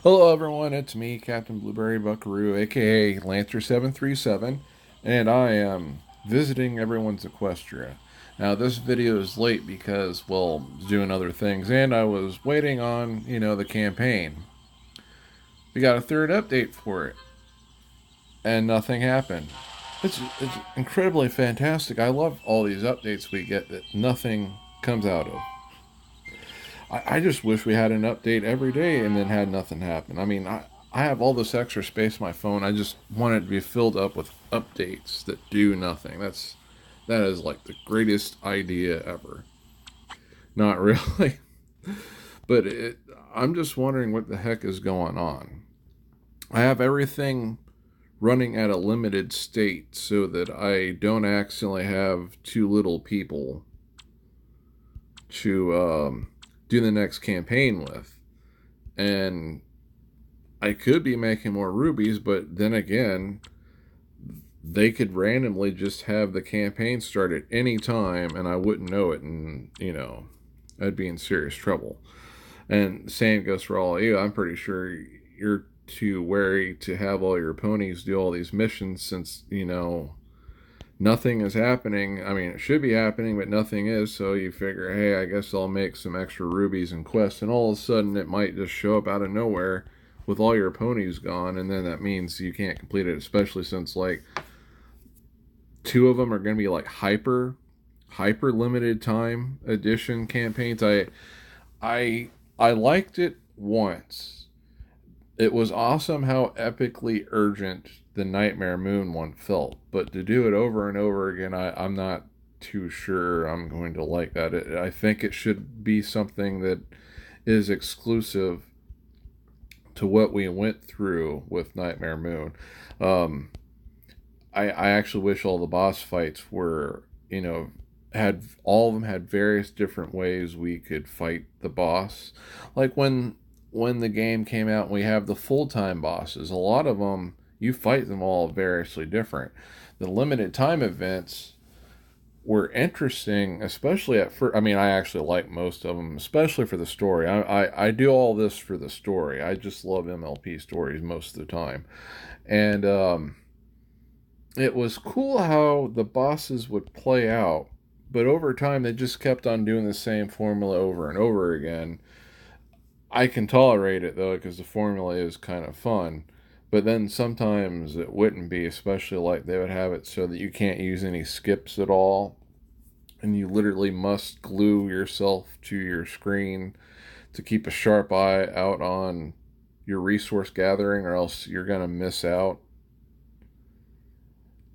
Hello, everyone. It's me, Captain Blueberry Buckaroo, aka Lancer737, and I am visiting everyone's Equestria. Now, this video is late because, well, I was doing other things, and I was waiting on, the campaign. We got a third update for it, and nothing happened. It's incredibly fantastic. I love all these updates we get that nothing comes out of. I just wish we had an update every day and then had nothing happen. I have all this extra space on my phone. I just want it to be filled up with updates that do nothing. That is like the greatest idea ever. Not really, but I'm just wondering what the heck is going on. I have everything running at a limited state so that I don't accidentally have too little people to do the next campaign with. And I could be making more rubies, but then again, they could randomly just have the campaign start at any time and I wouldn't know it, and I'd be in serious trouble. And same goes for all of you. I'm pretty sure you're too wary to have all your ponies do all these missions since, nothing is happening. I mean, it should be happening, but nothing is. So you figure, hey, I guess I'll make some extra rubies and quests, and all of a sudden it might just show up out of nowhere with all your ponies gone, and then that means you can't complete it. Especially since like two of them are going to be like hyper limited time edition campaigns. I liked it once. It was awesome how epically urgent the Nightmare Moon one felt, but to do it over and over again, I'm not too sure I'm going to like that. I think it should be something that is exclusive to what we went through with Nightmare Moon. Um, I actually wish all the boss fights were, had all of them had various different ways we could fight the boss. Like when the game came out and we have the full-time bosses, a lot of them you fight them all variously different. The limited time events were interesting, especially at first. I mean, I actually like most of them, especially for the story. I do all this for the story. I just love MLP stories most of the time. And it was cool how the bosses would play out, but over time they just kept on doing the same formula over and over again. I can tolerate it though because the formula is kind of fun. But then sometimes it wouldn't be, especially like they would have it so that you can't use any skips at all. And you literally must glue yourself to your screen to keep a sharp eye out on your resource gathering, or else you're going to miss out.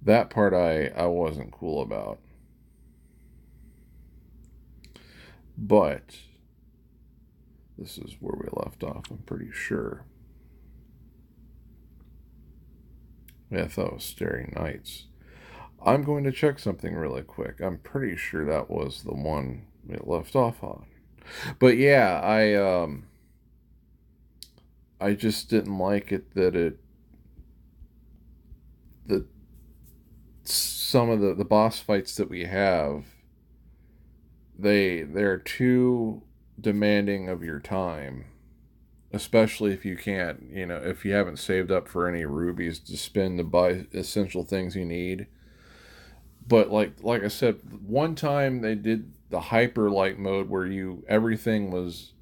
That part I wasn't cool about. But this is where we left off, I'm pretty sure. Yeah, I thought it was Starry Nights. I'm going to check something really quick. I'm pretty sure that was the one we left off on. But yeah, I just didn't like it that some of the boss fights that we have, they're too demanding of your time, especially if you can't, if you haven't saved up for any rubies to spend to buy essential things you need. But like I said, one time they did the hyper light mode where you everything was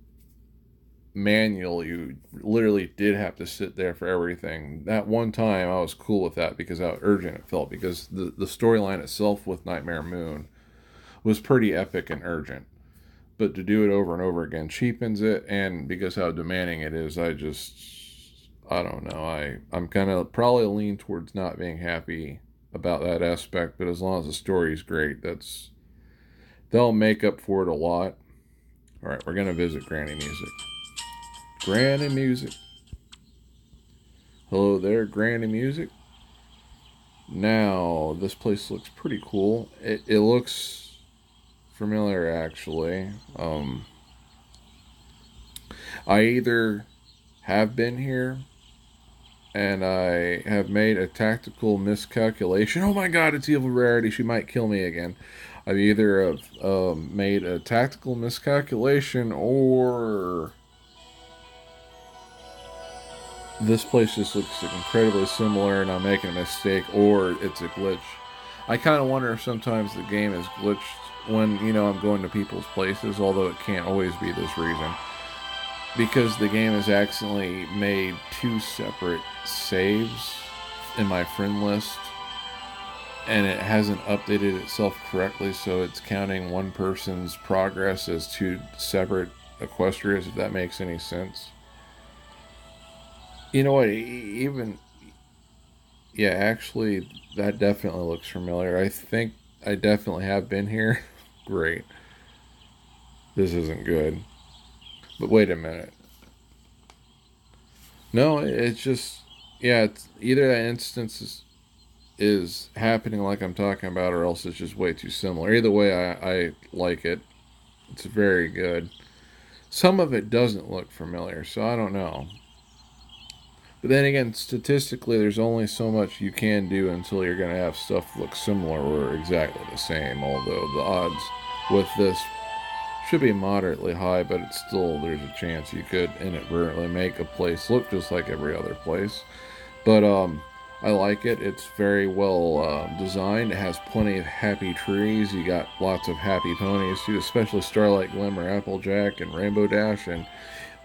manual. You literally did have to sit there for everything. That one time I was cool with that because how urgent it felt, because the storyline itself with Nightmare Moon was pretty epic and urgent. But to do it over and over again cheapens it, and because how demanding it is, I don't know. I'm kind of probably lean towards not being happy about that aspect. But as long as the story is great, they'll make up for it a lot. All right, we're gonna visit Granny Music. Granny Music. Hello there, Granny Music. Now this place looks pretty cool. It looks familiar actually. I either have been here and I have made a tactical miscalculation. Oh my god, it's Evil Rarity. She might kill me again. I've either made a tactical miscalculation, or this place just looks incredibly similar and I'm making a mistake or it's a glitch. I kind of wonder if sometimes the game is glitched when, I'm going to people's places, although it can't always be this reason. Because the game has accidentally made two separate saves in my friend list and it hasn't updated itself correctly, so it's counting one person's progress as two separate equestrias, if that makes any sense. You know what? Even yeah, actually, that definitely looks familiar. I think I definitely have been here. Great. This isn't good. But wait a minute. No, it's just yeah. It's either that instance is happening like I'm talking about, or else it's just way too similar. Either way, I like it. It's very good. Some of it doesn't look familiar, so I don't know. But then again, statistically, there's only so much you can do until you're going to have stuff look similar or exactly the same. Although the odds with this should be moderately high, but it's still, there's a chance you could inadvertently make a place look just like every other place. But I like it. It's very well designed. It has plenty of happy trees. You got lots of happy ponies too, especially Starlight Glimmer, Applejack, and Rainbow Dash, and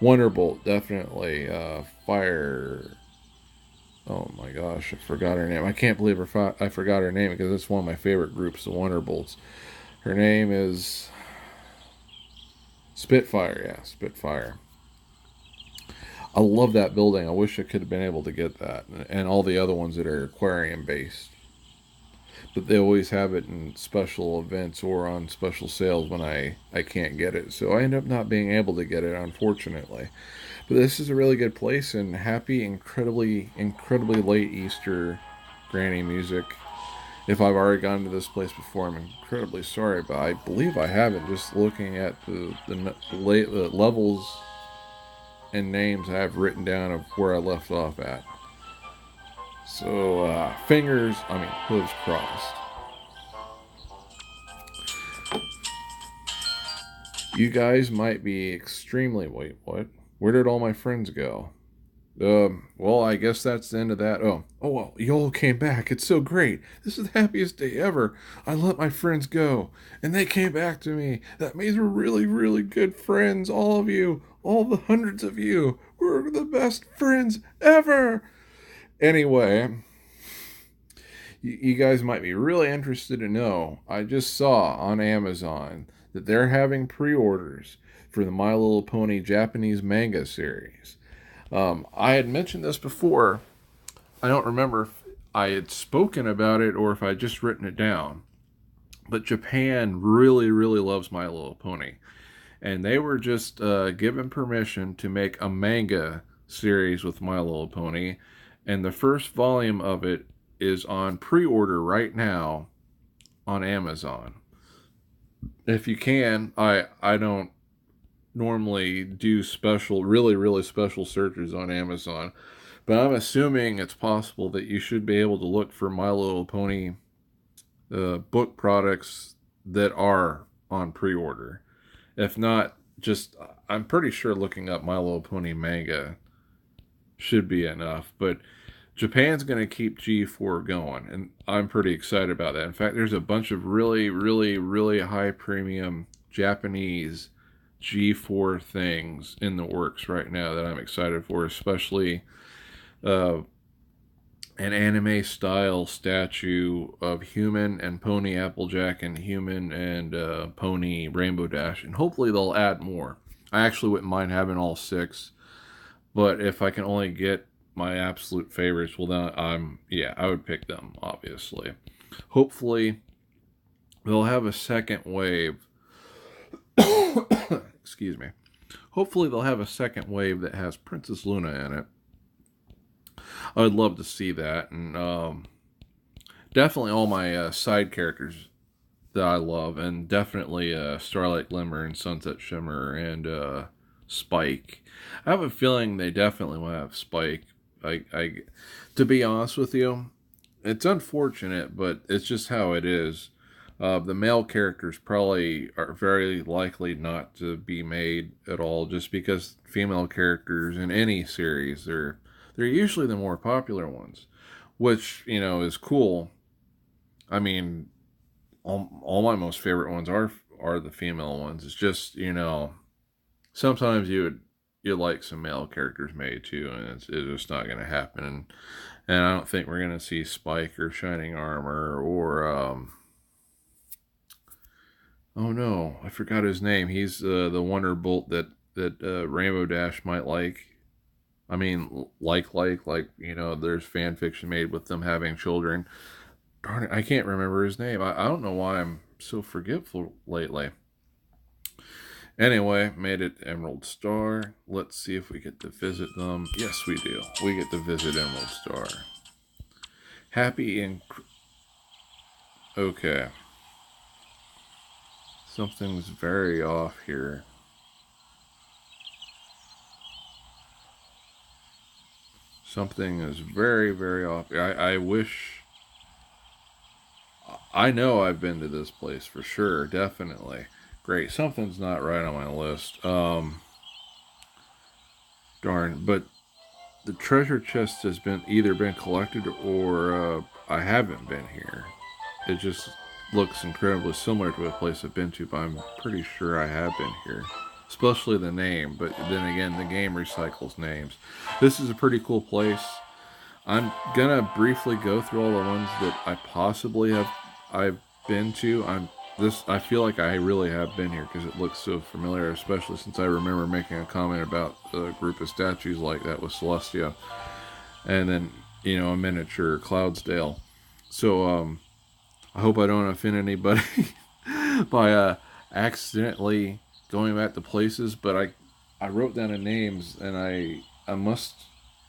Wonderbolt. Definitely Fire. Oh my gosh, I forgot her name. I can't believe I forgot her name because it's one of my favorite groups, the Wonderbolts. Her name is Spitfire. Yeah, Spitfire. I love that building. I wish I could have been able to get that and all the other ones that are aquarium based. But they always have it in special events or on special sales when I can't get it. So I end up not being able to get it, unfortunately. But this is a really good place and happy, incredibly late Easter granny music. If I've already gone to this place before, I'm incredibly sorry, but I believe I haven't. Just looking at the levels and names I have written down of where I left off at. So, hooves crossed. You guys might be extremely. Wait, what? Where did all my friends go? Well, I guess that's the end of that. Oh, well, you all came back. It's so great. This is the happiest day ever. I let my friends go, and they came back to me. That means we're really, really good friends. All of you, all the hundreds of you. We're the best friends ever. Anyway, you guys might be really interested to know. I just saw on Amazon that they're having pre-orders for the My Little Pony Japanese manga series. I had mentioned this before. I don't remember if I had spoken about it or if I had just written it down. But Japan really, really loves My Little Pony. And they were just given permission to make a manga series with My Little Pony. And the first volume of it is on pre-order right now on Amazon. If you can, I don't normally do special, really, really special searches on Amazon. But I'm assuming it's possible that you should be able to look for My Little Pony book products that are on pre-order. If not, just I'm pretty sure looking up My Little Pony manga should be enough. But Japan's going to keep G4 going, and I'm pretty excited about that. In fact, there's a bunch of really, really, really high premium Japanese G4 things in the works right now that I'm excited for, especially uh, an anime style statue of Human and Pony Applejack and Human and Pony Rainbow Dash, and hopefully they'll add more. I actually wouldn't mind having all six, but if I can only get my absolute favorites, well then I would pick them, obviously. Hopefully they'll have a second wave. Excuse me. Hopefully they'll have a second wave that has Princess Luna in it. I would love to see that, and definitely all my side characters that I love, and definitely Starlight Glimmer and Sunset Shimmer and Spike. I have a feeling they definitely will have Spike. To be honest with you, it's unfortunate, but it's just how it is. The male characters probably are very likely not to be made at all, just because female characters in any series they're they're usually the more popular ones, which, you know, is cool. I mean, all my most favorite ones are the female ones. It's just, you know, sometimes you like some male characters made too, and it's just not going to happen. And I don't think we're going to see Spike or Shining Armor or oh no, I forgot his name. He's the Wonderbolt that Rainbow Dash might like. I mean, like, you know, there's fan fiction made with them having children. Darn it, I can't remember his name. I don't know why I'm so forgetful lately. Anyway, made it Emerald Star. Let's see if we get to visit them. Yes, we do. We get to visit Emerald Star. Happy and... Okay. Something's very off here. Something is very, very off. I wish... I know I've been to this place for sure, definitely. Great. Something's not right on my list. Darn. But the treasure chest has been either been collected or I haven't been here. It just looks incredibly similar to a place I've been to, but I'm pretty sure I have been here. Especially the name, but then again, the game recycles names. This is a pretty cool place. I'm gonna briefly go through all the ones that I possibly have I've been to. I feel like I really have been here because it looks so familiar, especially since I remember making a comment about a group of statues like that with Celestia, and then, you know, a miniature Cloudsdale. So I hope I don't offend anybody by accidentally going back to places, but I wrote down the names and I must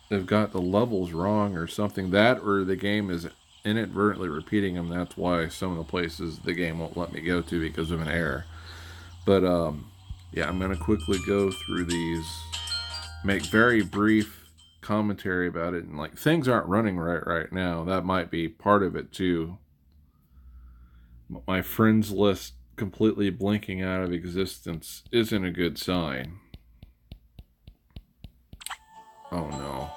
have got the levels wrong or something. That or the game is inadvertently repeating them. That's why some of the places the game won't let me go to because of an error. But yeah, I'm gonna quickly go through these, make very brief commentary about it, and like things aren't running right now. That might be part of it too. My friends list completely blinking out of existence isn't a good sign. Oh no.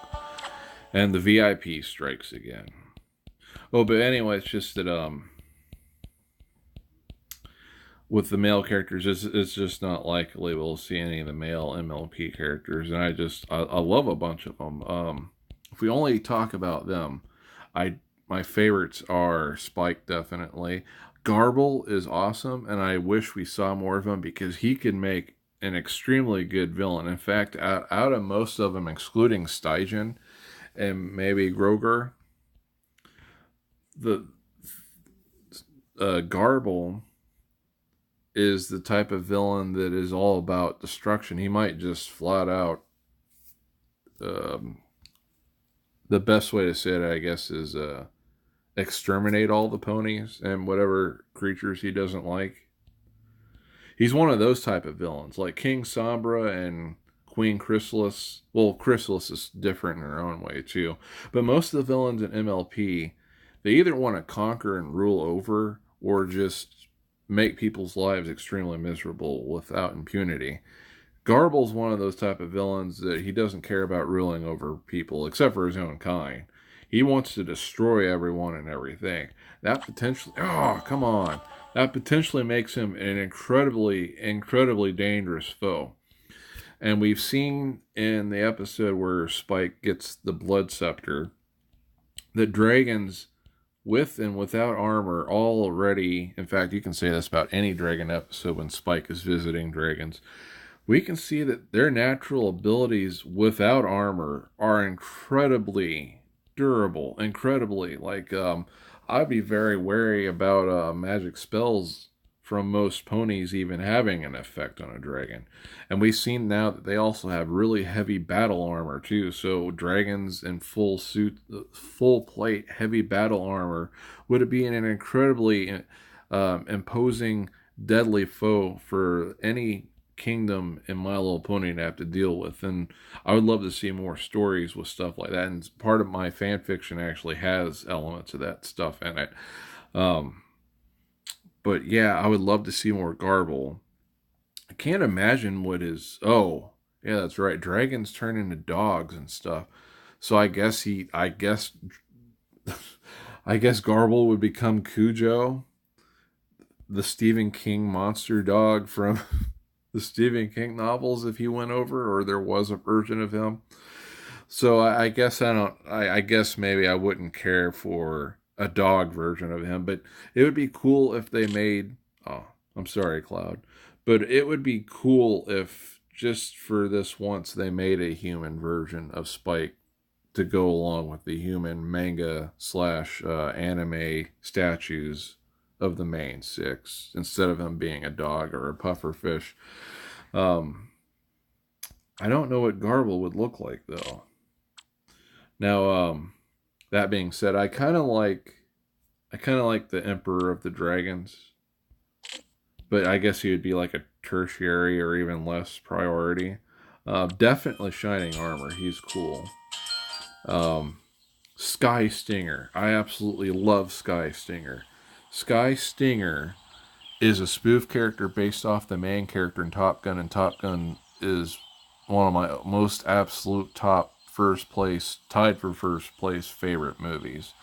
And the VIP strikes again. Oh, but anyway, it's just that with the male characters, it's just not likely we'll see any of the male MLP characters, and I love a bunch of them. If we only talk about them, my favorites are Spike, definitely. Garble is awesome, and I wish we saw more of him because he can make an extremely good villain. In fact, out of most of them, excluding Stygian and maybe Groger, the Garble is the type of villain that is all about destruction. He might just flat out, the best way to say it, I guess, is exterminate all the ponies and whatever creatures he doesn't like. He's one of those type of villains, like King Sombra and Queen Chrysalis. Well, Chrysalis is different in her own way too, but most of the villains in MLP, they either want to conquer and rule over, or just make people's lives extremely miserable without impunity. Garble's one of those type of villains that he doesn't care about ruling over people except for his own kind. He wants to destroy everyone and everything. That potentially, oh, come on. That potentially makes him an incredibly dangerous foe. And we've seen in the episode where Spike gets the Blood Scepter that dragons with and without armor already, in fact, you can say this about any dragon episode when Spike is visiting dragons, we can see that their natural abilities without armor are incredibly durable, incredibly, like, I'd be very wary about magic spells from most ponies even having an effect on a dragon. And we've seen now that they also have really heavy battle armor too. So dragons in full suit, full plate, heavy battle armor would be an incredibly imposing, deadly foe for any kingdom in My Little Pony to have to deal with. And I would love to see more stories with stuff like that. And part of my fan fiction actually has elements of that stuff in it. But yeah, I would love to see more Garble. I can't imagine what is... Oh, yeah, that's right. Dragons turn into dogs and stuff. So I guess Garble would become Cujo, the Stephen King monster dog from the Stephen King novels, if he went over, or there was a version of him. So I guess I don't. I guess maybe I wouldn't care for a dog version of him, but it would be cool if they made. Oh, I'm sorry, Cloud, but it would be cool if just for this once they made a human version of Spike to go along with the human manga slash anime statues of the main six instead of him being a dog or a puffer fish. Um, I don't know what Garble would look like though. Now, that being said, I kind of like the Emperor of the Dragons, but I guess he would be like a tertiary or even less priority. Definitely Shining Armor. He's cool. Um, Sky Stinger. I absolutely love Sky Stinger. Sky Stinger is a spoof character based off the main character in Top Gun, and Top Gun is one of my most absolute top first place, tied for first place favorite movies.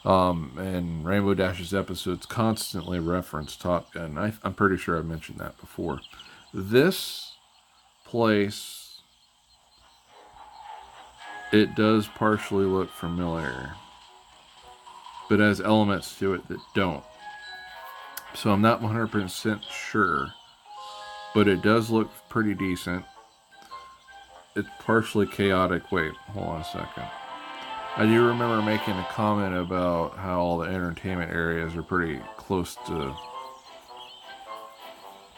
And Rainbow Dash's episodes constantly reference Top Gun. I'm pretty sure I've mentioned that before. This place, it does partially look familiar, but has elements to it that don't. So I'm not 100% sure, but it does look pretty decent. It's partially chaotic. Wait, hold on a second. I do remember making a comment about how all the entertainment areas are pretty close to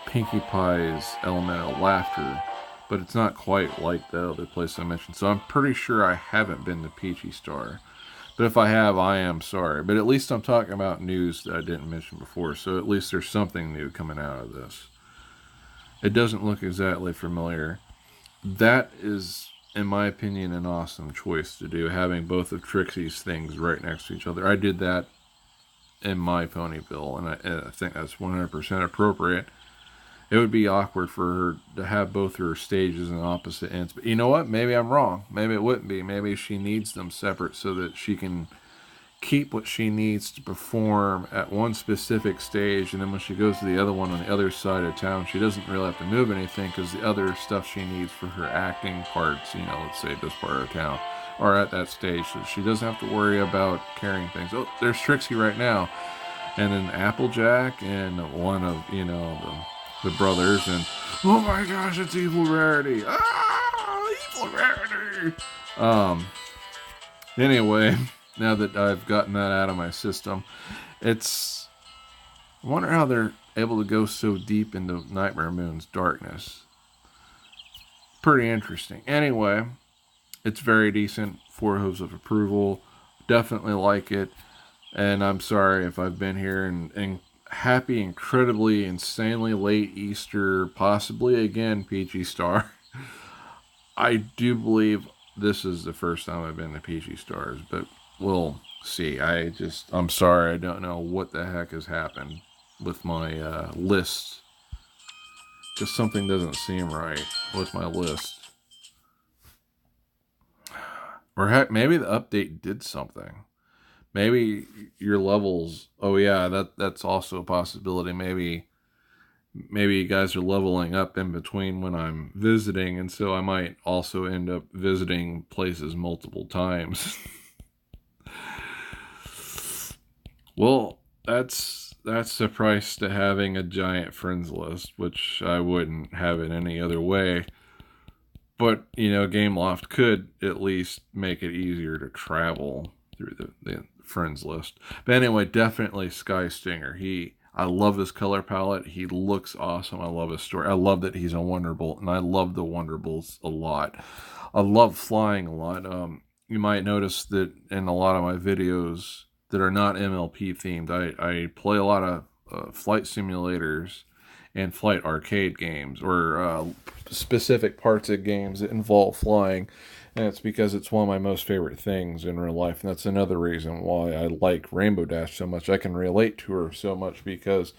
Pinkie Pie's element of laughter, but it's not quite like the other place I mentioned. So I'm pretty sure I haven't been to Peachy Star. But if I have, I am sorry. But at least I'm talking about news that I didn't mention before, so at least there's something new coming out of this. It doesn't look exactly familiar. That is, in my opinion, an awesome choice to do, having both of Trixie's things right next to each other. I did that in my Ponyville, and I think that's 100% appropriate. It would be awkward for her to have both her stages in opposite ends. But you know what? Maybe I'm wrong. Maybe it wouldn't be. Maybe she needs them separate so that she can keep what she needs to perform at one specific stage, and then when she goes to the other one on the other side of town, she doesn't really have to move anything because the other stuff she needs for her acting parts, let's say this part of town, are at that stage, so she doesn't have to worry about carrying things. Oh, there's Trixie right now, and then Applejack and one of the brothers, and oh my gosh, it's Evil Rarity! Evil Rarity! Anyway, now that I've gotten that out of my system, I wonder how they're able to go so deep into Nightmare Moon's darkness. Pretty interesting. Anyway, it's very decent. 4 hooves of approval. Definitely like it. And I'm sorry if I've been here, and happy, incredibly, insanely late Easter, possibly again, Peachy Star. I do believe this is the first time I've been to Peachy Stars, but we'll see. I'm sorry, I don't know what the heck has happened with my list. Just something doesn't seem right with my list. Or heck, maybe the update did something. Maybe your levels. Oh yeah, that's also a possibility. Maybe you guys are leveling up in between when I'm visiting, and so I might also end up visiting places multiple times. Well, that's the price to having a giant friends list, which I wouldn't have it any other way. But, Gameloft could at least make it easier to travel through the friends list. But anyway, definitely Sky Stinger. I love his color palette. He looks awesome. I love his story. I love that he's a Wonderbolt, and I love the Wonderbolts a lot. I love flying a lot. You might notice that in a lot of my videos that are not MLP themed, I play a lot of flight simulators and flight arcade games, or specific parts of games that involve flying. And it's because it's one of my most favorite things in real life. And that's another reason why I like Rainbow Dash so much. I can relate to her so much because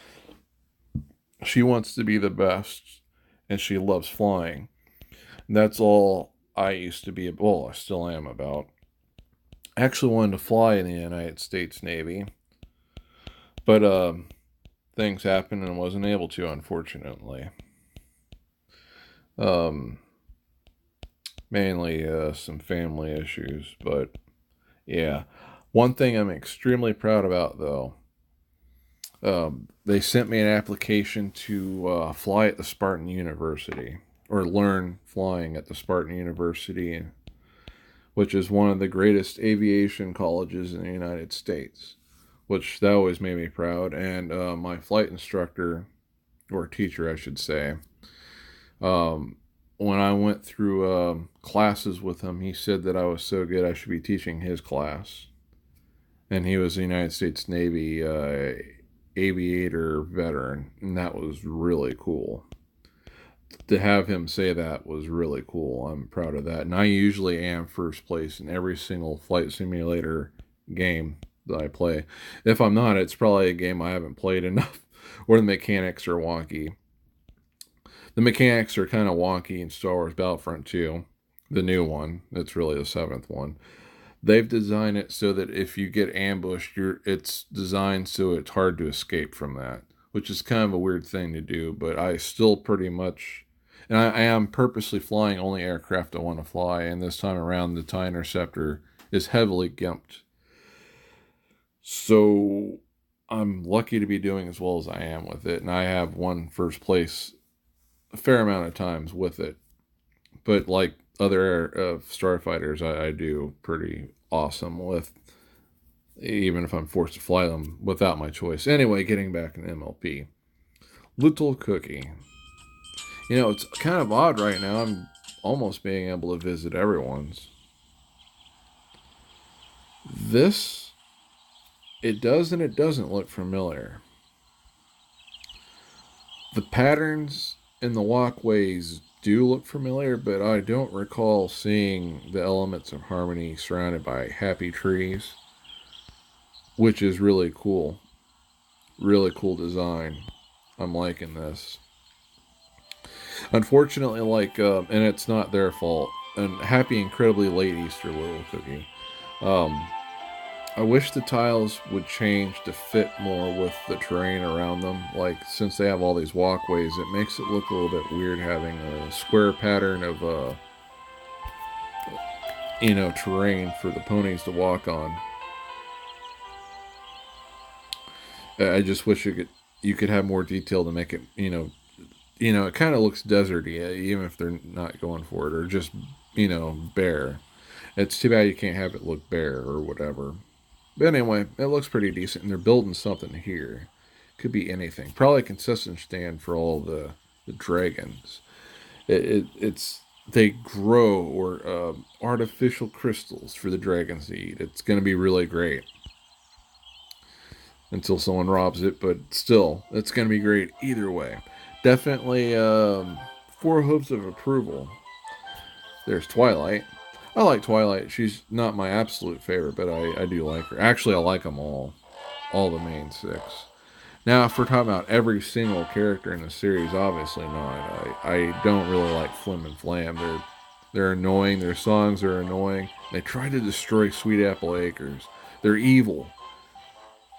she wants to be the best and she loves flying. And that's all I used to be, well, I still am about. I actually wanted to fly in the United States Navy, but things happened and wasn't able to, unfortunately. Um, Mainly some family issues, but yeah. One thing I'm extremely proud about, though, they sent me an application to fly at the Spartan University or learn flying at the Spartan University, which is one of the greatest aviation colleges in the United States, which that always made me proud. And my flight instructor, or teacher, I should say, um, when I went through classes with him, he said that I was so good I should be teaching his class. And he was a United States Navy aviator veteran, and that was really cool. To have him say that was really cool. I'm proud of that. And I usually am first place in every single flight simulator game that I play. If I'm not, it's probably a game I haven't played enough or the mechanics are wonky. The mechanics are kind of wonky in Star Wars Battlefront 2, the new one. It's really the seventh one. They've designed it so that if you get ambushed, it's designed so it's hard to escape from that, which is kind of a weird thing to do. But I still pretty much, and I am purposely flying only aircraft I want to fly. And this time around, the TIE Interceptor is heavily gimped, so I'm lucky to be doing as well as I am with it. And I have won first place a fair amount of times with it. But like other starfighters, I do pretty awesome with, even if I'm forced to fly them without my choice. Anyway, getting back in MLP. Little Cookie. You know, it's kind of odd right now. I'm almost being able to visit everyone's. This, it does and it doesn't look familiar. The patterns in the walkways do look familiar, but I don't recall seeing the elements of harmony surrounded by happy trees, which is really cool. Really cool design. I'm liking this. Unfortunately, and it's not their fault. And happy incredibly late Easter, Little Cookie. Um, I wish the tiles would change to fit more with the terrain around them. Like, since they have all these walkways, it makes it look a little bit weird having a square pattern of, terrain for the ponies to walk on. I just wish you could have more detail to make it, it kind of looks deserty, even if they're not going for it, or just, bare. It's too bad you can't have it look bare or whatever. But anyway, it looks pretty decent, and they're building something here. Could be anything. Probably a concession stand for all the dragons. It's they grow or artificial crystals for the dragons to eat. It's going to be really great until someone robs it, but still, it's going to be great either way. Definitely 4 hooves of approval. There's Twilight. I like Twilight. She's not my absolute favorite, but I do like her. Actually, I like them all the main 6. Now, if we're talking about every single character in the series, obviously not. I don't really like Flim and Flam. They're annoying. Their songs are annoying. They try to destroy Sweet Apple Acres. They're evil.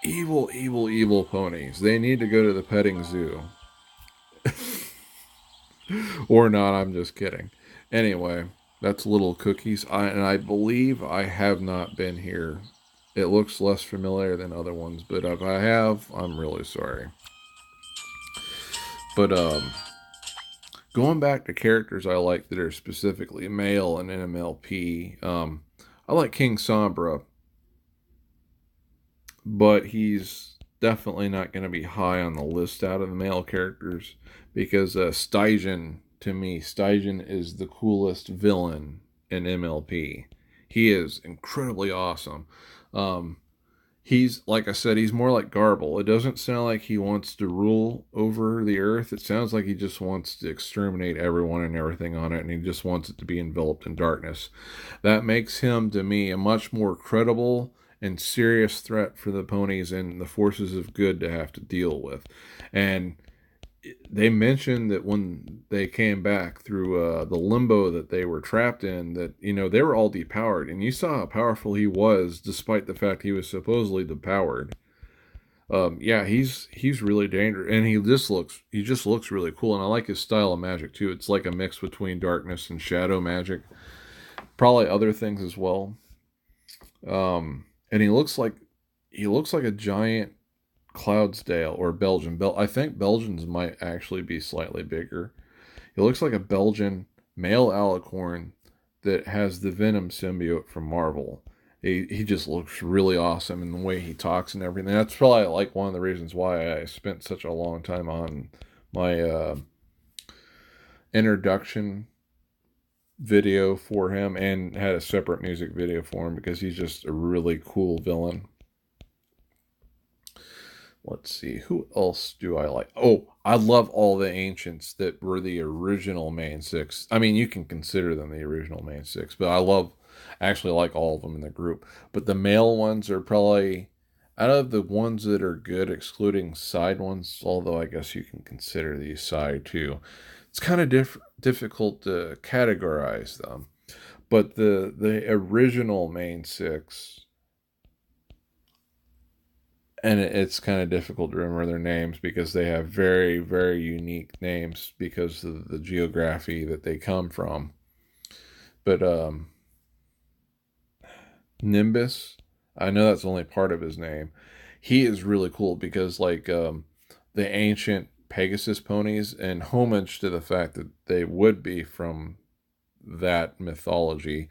Evil, evil, evil ponies. They need to go to the petting zoo. Or not, I'm just kidding. Anyway, that's Little Cookies. And I believe I have not been here. It looks less familiar than other ones, but if I have, I'm really sorry. But going back to characters I like that are specifically male in MLP, I like King Sombra, but he's definitely not going to be high on the list out of the male characters because Stygian, to me, Stygian is the coolest villain in MLP. He is incredibly awesome. He's, like I said, he's more like Garble. It doesn't sound like he wants to rule over the earth. It sounds like he just wants to exterminate everyone and everything on it, and he just wants it to be enveloped in darkness. That makes him, to me, a much more credible and serious threat for the ponies and the forces of good to have to deal with. And they mentioned that when they came back through the limbo that they were trapped in, that they were all depowered, and you saw how powerful he was, despite the fact he was supposedly depowered. Yeah, he's really dangerous, and he just looks really cool, and I like his style of magic too. It's like a mix between darkness and shadow magic, probably other things as well. And he looks like a giant Cloudsdale or Belgian. I think Belgians might actually be slightly bigger. He looks like a Belgian male alicorn that has the Venom symbiote from Marvel. He just looks really awesome in the way he talks and everything. That's probably like one of the reasons why I spent such a long time on my introduction video for him and had a separate music video for him, because he's just a really cool villain. Let's see, who else do I like? Oh, I love all the ancients that were the original main six. I mean, you can consider them the original main six, but actually like all of them in the group. But the male ones are probably, out of the ones that are good, excluding side ones, although I guess you can consider these side too. It's kind of difficult to categorize them. But the original main six, and it's kind of difficult to remember their names because they have very, very unique names because of the geography that they come from. But Nimbus, I know that's only part of his name. He is really cool because, like, the ancient Pegasus ponies, and homage to the fact that they would be from that mythology,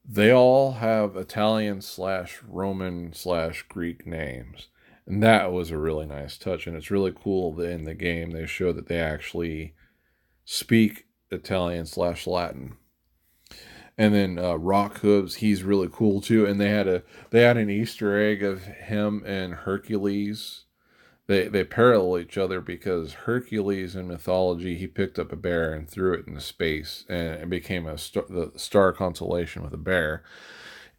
they all have Italian slash Roman slash Greek names. And that was a really nice touch. And it's really cool that in the game they show that they actually speak Italian slash Latin. And then Rock Hooves, he's really cool too. And they had an Easter egg of him and Hercules. They parallel each other because Hercules in mythology, he picked up a bear and threw it into space, and it became the star constellation with a bear.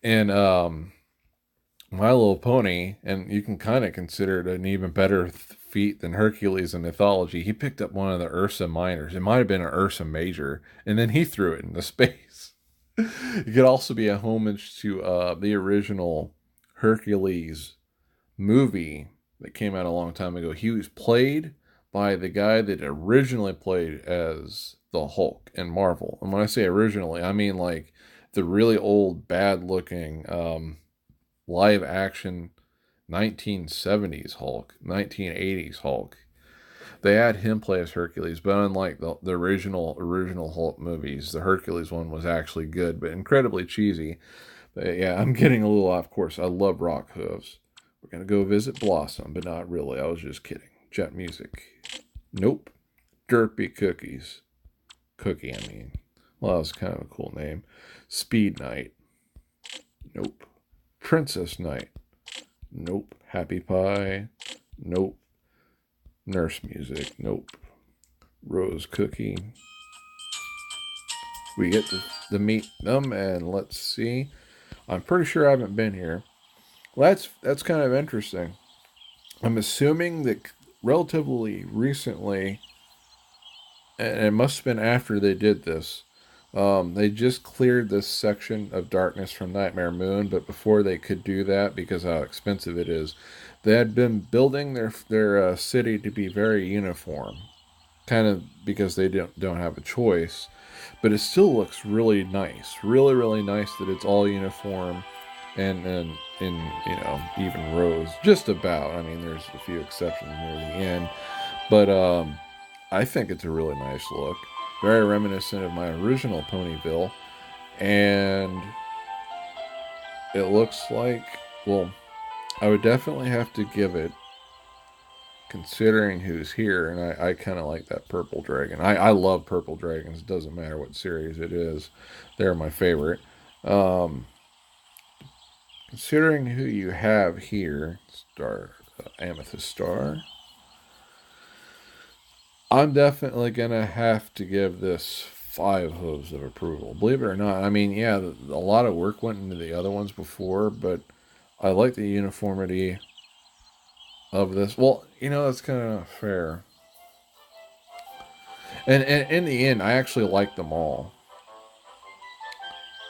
And My Little Pony, and you can kind of consider it an even better feat than Hercules in mythology. He picked up one of the Ursa Minors. It might have been an Ursa Major, and then he threw it into space. It could also be a homage to the original Hercules movie that came out a long time ago. He was played by the guy that originally played as the Hulk in Marvel. And when I say originally, I mean like the really old, bad looking live action 1970s Hulk, 1980s Hulk. They had him play as Hercules, but unlike the original Hulk movies, the Hercules one was actually good, but incredibly cheesy. But yeah, I'm getting a little off course. I love Rock Hooves. We're going to go visit Blossom, but not really. I was just kidding. Jet music. Nope. Derpy Cookies. Cookie, I mean. Well, that was kind of a cool name. Speed Night. Nope. Princess Night. Nope. Happy Pie. Nope. Nurse Music. Nope. Rose Cookie. We get to meet them, and let's see. I'm pretty sure I haven't been here. Well, that's kind of interesting. I'm assuming that relatively recently, and it must have been after they did this, they just cleared this section of darkness from Nightmare Moon, but before they could do that, because how expensive it is, they had been building their city to be very uniform, kind of because they don't have a choice, but it still looks really nice, really really nice that it's all uniform, and in even rows, just about. I mean, there's a few exceptions near the end, but I think it's a really nice look, very reminiscent of my original Ponyville, and it looks like, well, I would definitely have to give it, considering who's here, and I kind of like that purple dragon. I love purple dragons. It doesn't matter what series it is. They're my favorite. Um, Considering who you have here, Amethyst Star, I'm definitely going to have to give this 5 hooves of approval. Believe it or not. I mean, yeah, a lot of work went into the other ones before, but I like the uniformity of this. Well, that's kind of fair. And in the end, I actually like them all.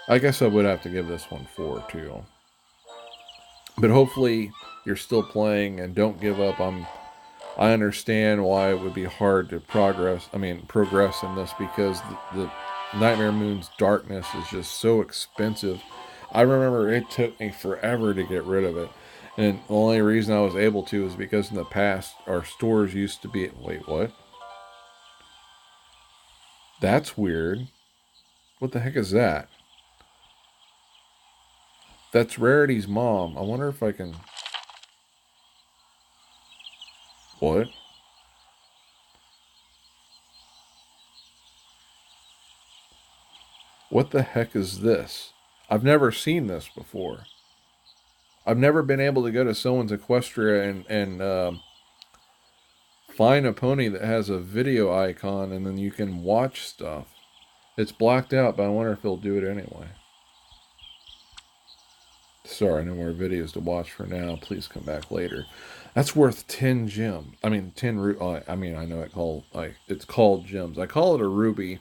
I guess I would have to give this one 4 too. But hopefully you're still playing and don't give up. I understand why it would be hard to progress in this because the Nightmare Moon's darkness is just so expensive. I remember it took me forever to get rid of it. And the only reason I was able to is because in the past our stores used to be. Wait, what? That's weird. What the heck is that? That's Rarity's mom. I wonder if I can. What? What the heck is this? I've never seen this before. I've never been able to go to someone's Equestria and find a pony that has a video icon and then you can watch stuff. It's blacked out, but I wonder if they'll do it anyway. Sorry, no more videos to watch for now. Please come back later. That's worth 10 gems. I mean, 10 I mean, I know it's called gems. I call it a ruby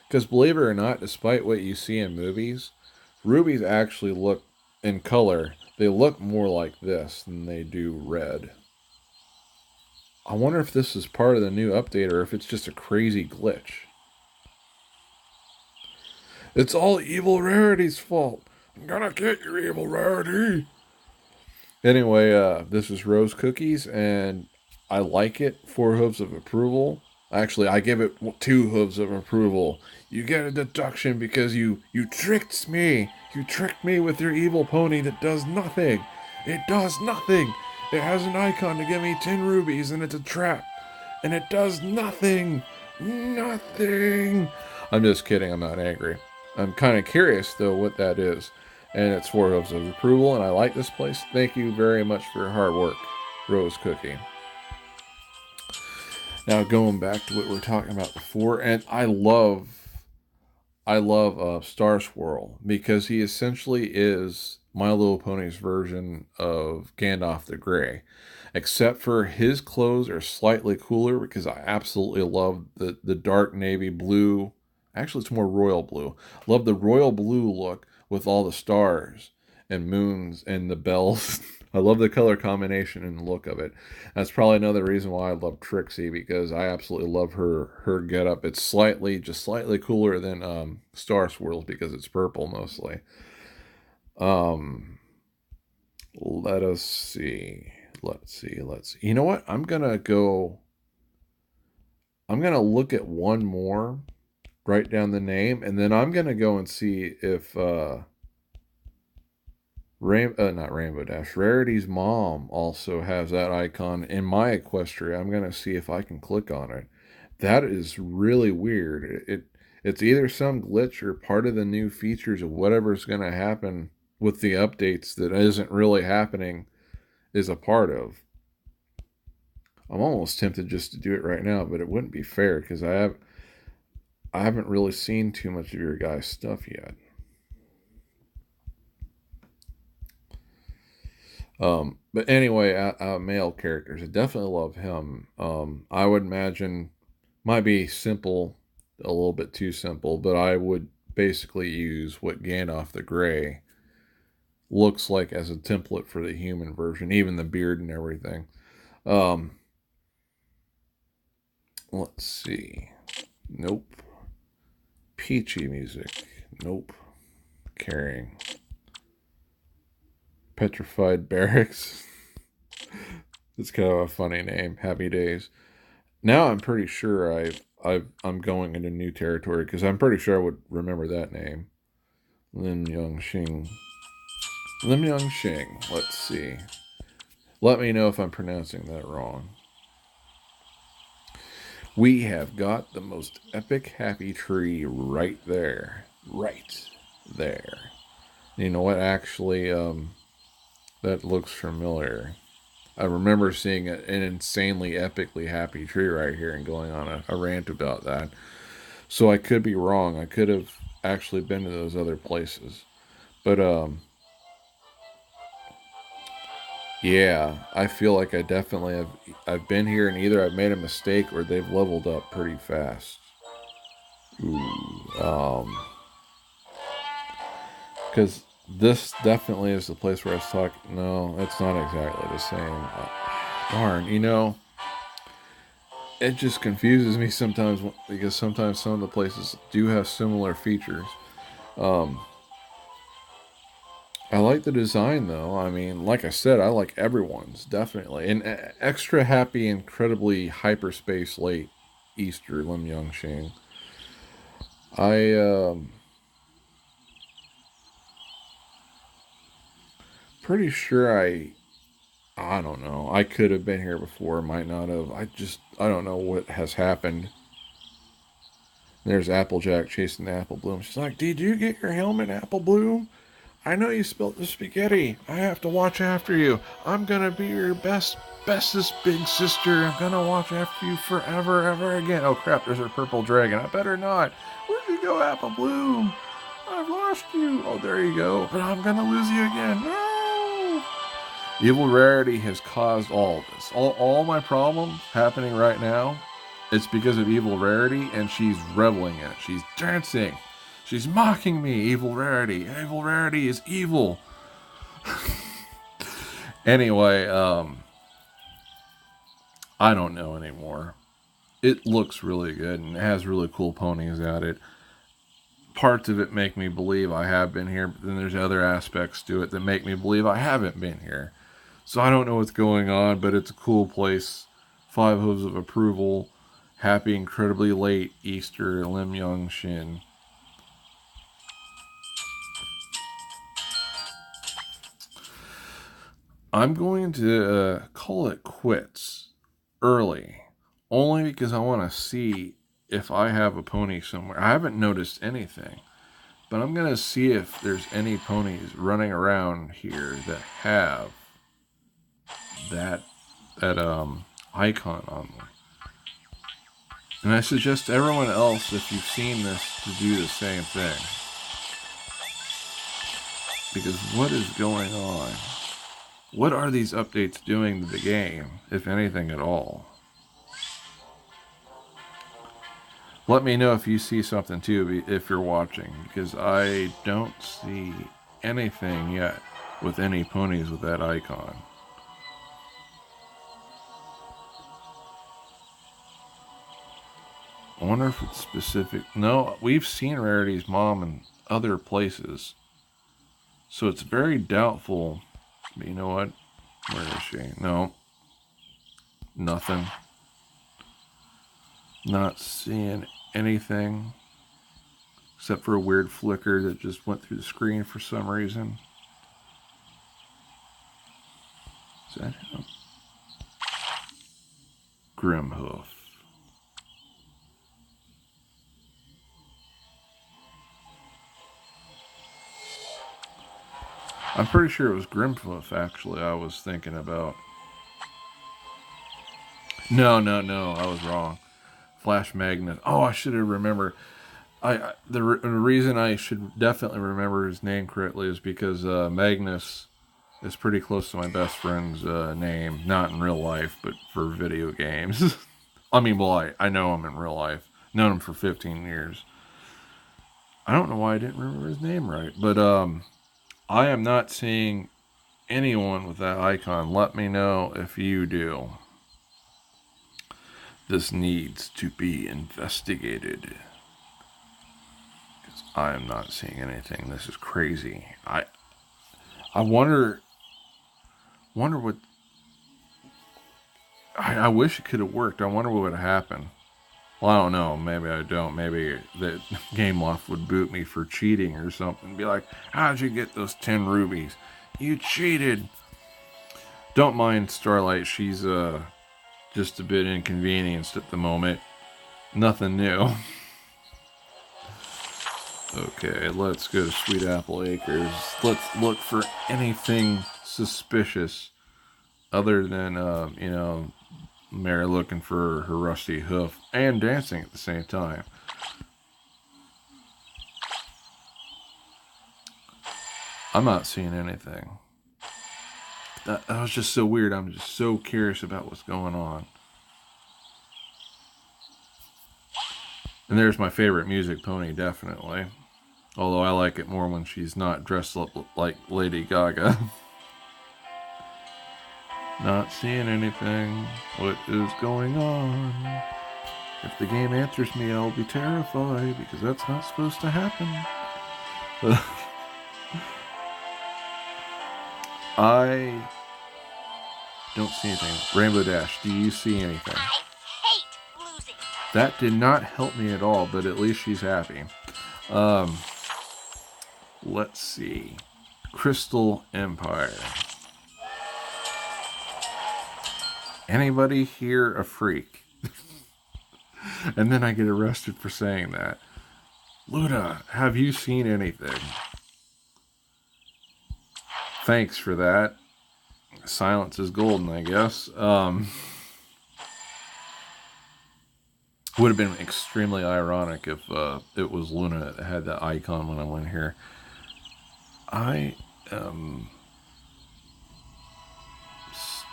because believe it or not, despite what you see in movies, rubies actually look in color. They look more like this than they do red. I wonder if this is part of the new update or if it's just a crazy glitch. It's all Evil Rarity's fault. I'm gonna get your Evil Rarity. Anyway, this is Rose Cookies, and I like it. 4 hooves of approval. Actually, I give it 2 hooves of approval. You get a deduction because you tricked me. You tricked me with your evil pony that does nothing. It does nothing. It has an icon to give me 10 rubies, and it's a trap. And it does nothing. Nothing. I'm just kidding. I'm not angry. I'm kind of curious, though, what that is. And it's 4 hooves of approval, and I like this place. Thank you very much for your hard work, Rose Cookie. Now, going back to what we were talking about before, and I love Star Swirl because he essentially is My Little Pony's version of Gandalf the Grey, except for his clothes are slightly cooler because I absolutely love the dark navy blue. Actually, it's more royal blue. Love the royal blue look with all the stars and moons and the bells. I love the color combination and the look of it. That's probably another reason why I love Trixie because I absolutely love her getup. It's just slightly cooler than Star Swirls because it's purple mostly. Um, let us see. Let's see. Let's see. You know what? I'm gonna look at one more, write down the name, and then I'm gonna go and see if not Rainbow Dash. Rarity's mom also has that icon in my Equestria. I'm gonna see if I can click on it. That is really weird. It's either some glitch or part of the new features of whatever's gonna happen with the updates that isn't really happening is a part of. I'm almost tempted just to do it right now, but it wouldn't be fair because I haven't really seen too much of your guys' stuff yet. But anyway, male characters, I definitely love him. I would imagine might be simple, a little bit too simple, but I would basically use what Gandalf the Grey looks like as a template for the human version, even the beard and everything. Um, let's see. Nope. Peachy music. Nope. Carrying. Petrified Barracks. It's kind of a funny name. Happy Days. Now I'm pretty sure I'm going into new territory because I'm pretty sure I would remember that name. Lim Young Shing. Lim Young Shing. Let's see. Let me know if I'm pronouncing that wrong. We have got the most epic happy tree right there. Right there. You know what? Actually, that looks familiar. I remember seeing an insanely epically happy tree right here and going on a rant about that. So I could be wrong. I could have actually been to those other places. But Yeah, I feel like I definitely have. I've been here and either I've made a mistake or they've leveled up pretty fast. Ooh, because this definitely is the place where I was talking. No, it's not exactly the same. Darn, it just confuses me sometimes because sometimes some of the places do have similar features. Um, I like the design though. I mean, like I said, I like everyone's definitely. And extra happy, incredibly hyperspace late Easter Lim Young Shing. I pretty sure I don't know. I could have been here before, might not have. I don't know what has happened. There's Applejack chasing the Apple Bloom. She's like, "Did you get your helmet, Apple Bloom? I know you spilled the spaghetti. I have to watch after you. I'm gonna be your bestest big sister. I'm gonna watch after you forever, ever again." Oh crap! There's a purple dragon. I better not. Where'd you go, Apple Bloom? I've lost you. Oh, there you go. But I'm gonna lose you again. No. Evil Rarity has caused all of this. All my problems happening right now, it's because of Evil Rarity, and she's reveling in it. She's dancing. She's mocking me, Evil Rarity. Evil Rarity is evil. Anyway, I don't know anymore. It looks really good and it has really cool ponies at it. Parts of it make me believe I have been here, but then there's other aspects to it that make me believe I haven't been here. So I don't know what's going on, but it's a cool place. Five hooves of approval. Happy incredibly late Easter, Lim Young Shin. I'm going to call it quits early, only because I want to see if I have a pony somewhere. I haven't noticed anything, but I'm going to see if there's any ponies running around here that have that icon on them. And I suggest everyone else, if you've seen this, to do the same thing. Because what is going on? What are these updates doing to the game, if anything at all? Let me know if you see something too, if you're watching, because I don't see anything yet with any ponies with that icon. I wonder if it's specific. No, we've seen Rarity's mom in other places, so it's very doubtful. But you know what? Where is she? No, nothing. Not seeing anything except for a weird flicker that just went through the screen for some reason. Is that him? Grimhoof. I'm pretty sure it was Grimhoof, actually, I was thinking about. No, no, no, I was wrong. Flash Magnus. Oh, I should have remembered. The reason I should definitely remember his name correctly is because Magnus is pretty close to my best friend's name. Not in real life, but for video games. I mean, well, I know him in real life. Known him for 15 years. I don't know why I didn't remember his name right, but I am not seeing anyone with that icon. Let me know if you do. This needs to be investigated. Because I am not seeing anything. This is crazy. I wonder what. I wish it could have worked. I wonder what would have happened. Well, I don't know. Maybe I don't. Maybe the Game Loft would boot me for cheating or something. Be like, how'd you get those 10 rubies? You cheated. Don't mind Starlight. She's just a bit inconvenienced at the moment. Nothing new. Okay, let's go to Sweet Apple Acres. Let's look for anything suspicious other than, Mary looking for her rusty hoof and dancing at the same time. I'm not seeing anything. That was just so weird. I'm just so curious about what's going on. And there's my favorite music pony, definitely. Although I like it more when she's not dressed up like Lady Gaga. Not seeing anything. What is going on? If the game answers me, I'll be terrified because that's not supposed to happen. I don't see anything. Rainbow Dash, do you see anything? I hate losing. That did not help me at all, but at least she's happy. Let's see. Crystal Empire. Anybody here a freak? And then I get arrested for saying that. Luna, have you seen anything? Thanks for that. Silence is golden, I guess. Would have been extremely ironic if it was Luna that had that icon when I went here. I am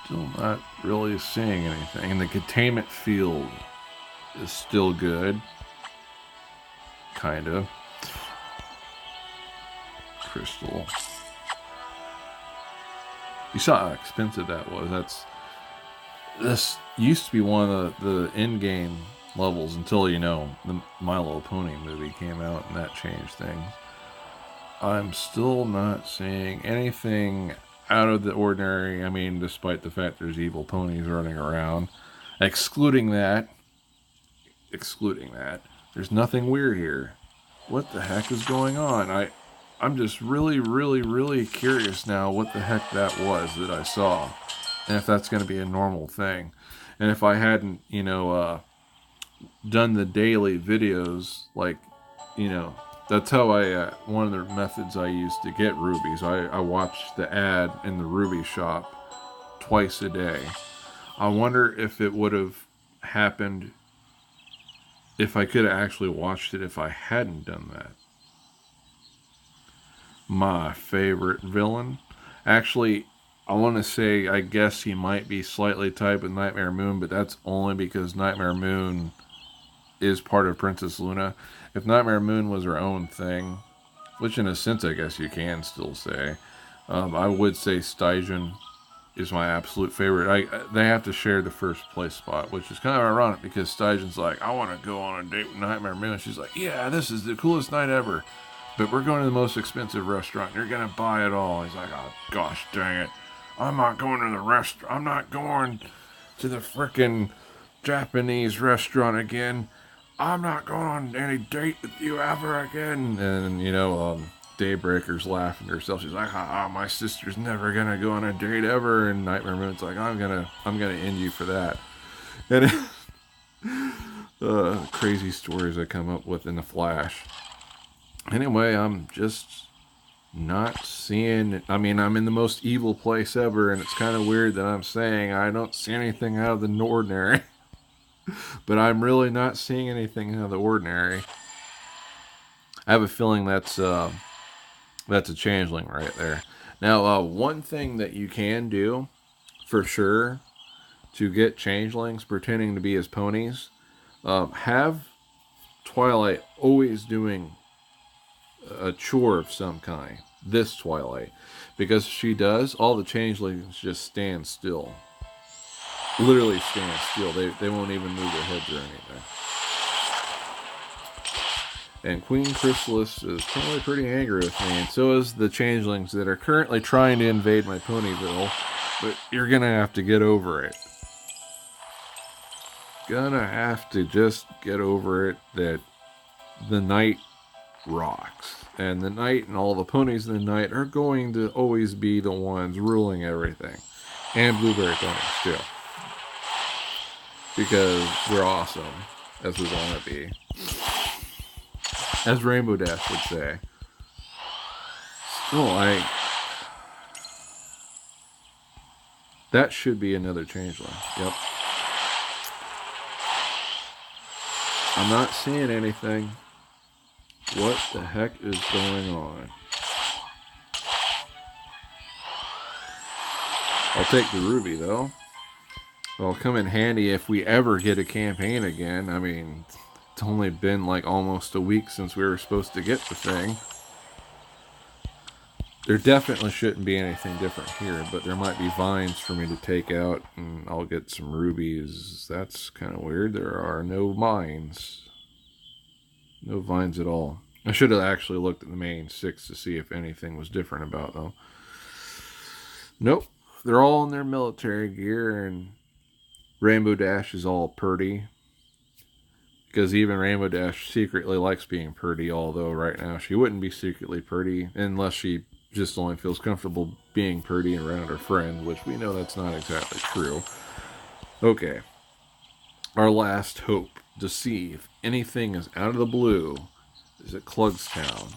still not really seeing anything. And the containment field is still good. Kind of. Crystal. You saw how expensive that was. This used to be one of the in-game levels until, you know, the My Little Pony movie came out and that changed things. I'm still not seeing anything out of the ordinary. I mean, despite the fact there's evil ponies running around. Excluding that, there's nothing weird here. What the heck is going on? I'm just really, really, really curious now what the heck that was that I saw. And if that's going to be a normal thing. And if I hadn't, you know, done the daily videos, like, you know, that's how one of the methods I use to get rubies. I watch the ad in the ruby shop twice a day. I wonder if it would have happened if I could have actually watched it if I hadn't done that. My favorite villain. Actually, I want to say I guess he might be slightly tied with Nightmare Moon, but that's only because Nightmare Moon is part of Princess Luna. If Nightmare Moon was her own thing, which in a sense I guess you can still say, I would say Stygian is my absolute favorite. They have to share the first place spot, which is kind of ironic because Stygian's like, I want to go on a date with Nightmare Moon. She's like, yeah, this is the coolest night ever. But we're going to the most expensive restaurant. You're going to buy it all. He's like, oh, gosh dang it. I'm not going to the restaurant. I'm not going to the frickin' Japanese restaurant again. I'm not going on any date with you ever again. And, you know, Daybreaker's laughing to herself. She's like, my sister's never going to go on a date ever. And Nightmare Moon's like, I'm gonna end you for that. And crazy stories I come up with in the Flash. Anyway, I'm just not seeing it. I mean, I'm in the most evil place ever, and it's kind of weird that I'm saying I don't see anything out of the ordinary. But I'm really not seeing anything out of the ordinary. I have a feeling that's a changeling right there. Now, one thing that you can do, for sure, to get changelings pretending to be as ponies, have Twilight always doing a chore of some kind. This Twilight. Because if she does, all the changelings just stand still. Literally stand still. They won't even move their heads or anything. And Queen Chrysalis is probably pretty angry with me, and so is the changelings that are currently trying to invade my Ponyville, but you're gonna have to get over it. Gonna have to just get over it that the night rocks. And the night and all the ponies in the night are going to always be the ones ruling everything. And blueberry ponies, too. Because we're awesome, as we want to be. As Rainbow Dash would say. Still, that should be another changeling. Yep. I'm not seeing anything. What the heck is going on? I'll take the ruby, though. It'll come in handy if we ever get a campaign again. I mean, it's only been like almost a week since we were supposed to get the thing. There definitely shouldn't be anything different here, but there might be vines for me to take out, and I'll get some rubies. That's kind of weird. There are no vines. No vines at all. I should have actually looked at the main 6 to see if anything was different about them. Nope. They're all in their military gear, and Rainbow Dash is all purdy. Because even Rainbow Dash secretly likes being purdy, although right now she wouldn't be secretly purdy unless she just only feels comfortable being purdy around her friend, which we know that's not exactly true. Okay. Our last hope to see if anything is out of the blue is at Clugstown.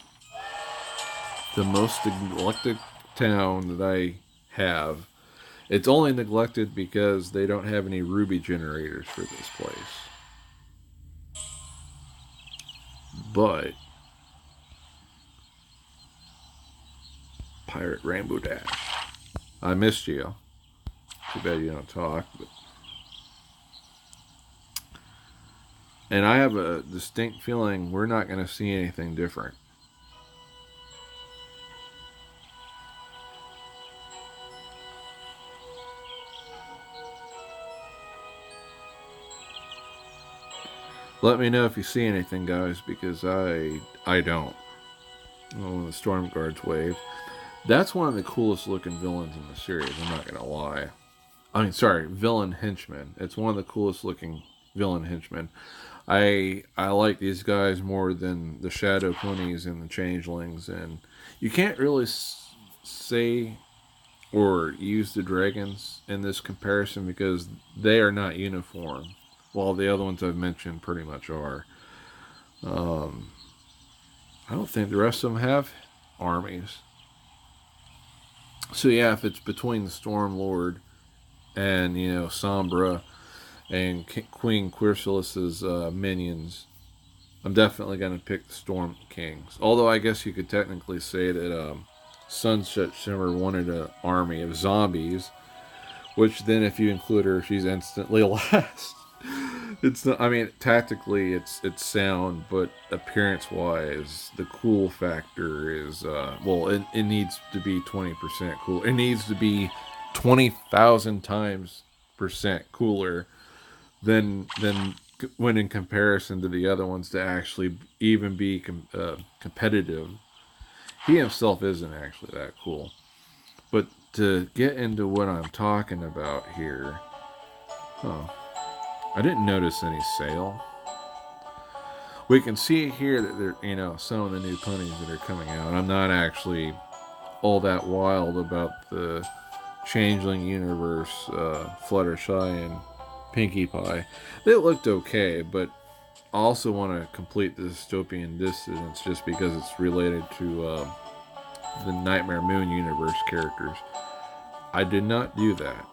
The most neglected town that I have. It's only neglected because they don't have any ruby generators for this place. But Pirate Rainbow Dash, I missed you. Too bad you don't talk. But... And I have a distinct feeling we're not going to see anything different. Let me know if you see anything, guys, because I don't. Oh, when the Storm Guards wave. That's one of the coolest looking villains in the series, I'm not going to lie. I mean, sorry, villain henchmen. It's one of the coolest looking villain henchmen. I like these guys more than the Shadow Ponies and the Changelings, and you can't really say or use the dragons in this comparison because they are not uniform, while the other ones I've mentioned pretty much are. I don't think the rest of them have armies. So yeah, if it's between the Storm Lord and, you know, Sombra and Queen Quercilus's minions, I'm definitely going to pick the Storm Kings. Although I guess you could technically say that Sunset Shimmer wanted an army of zombies, which then if you include her, she's instantly last. It's not, I mean, tactically it's sound, but appearance-wise, the cool factor is, well, it needs to be 20% cool. It needs to be 20,000 times percent cooler than when in comparison to the other ones to actually even be competitive. He himself isn't actually that cool. But to get into what I'm talking about here, I didn't notice any sale. We can see here that there, you know, some of the new ponies that are coming out. I'm not actually all that wild about the Changeling universe, Fluttershy and Pinkie Pie. They looked okay, but I also want to complete the Dystopian Dissidence just because it's related to the Nightmare Moon universe characters. I did not do that.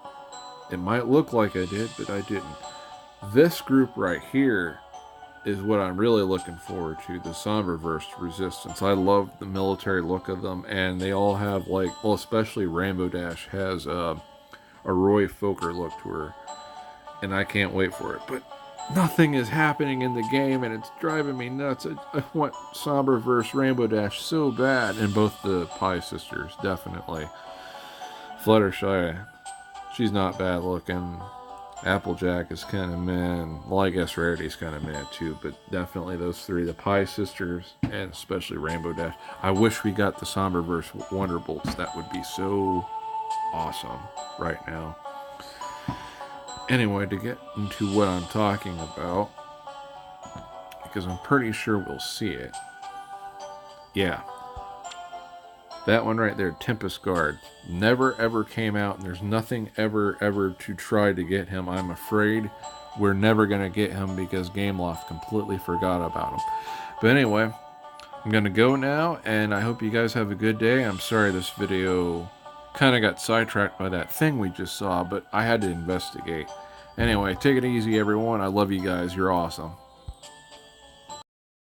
It might look like I did, but I didn't. This group right here is what I'm really looking forward to, the Somberverse Resistance. I love the military look of them, and they all have, like, well, especially Rainbow Dash has a Roy Fokker look to her, and I can't wait for it. But nothing is happening in the game, and it's driving me nuts. I want Somberverse Rainbow Dash so bad, and both the Pie sisters, definitely. Fluttershy, she's not bad looking. Applejack is kind of meh. Well, I guess Rarity's kind of meh too, but definitely those three, the Pie sisters, and especially Rainbow Dash. I wish we got the Somberverse Wonderbolts. That would be so awesome right now. Anyway, to get into what I'm talking about, because I'm pretty sure we'll see it. Yeah. That one right there, Tempest Guard, never ever came out, and there's nothing ever to try to get him. I'm afraid we're never going to get him because Gameloft completely forgot about him. But anyway, I'm going to go now, and I hope you guys have a good day. I'm sorry this video kind of got sidetracked by that thing we just saw, but I had to investigate. Anyway, take it easy, everyone. I love you guys. You're awesome.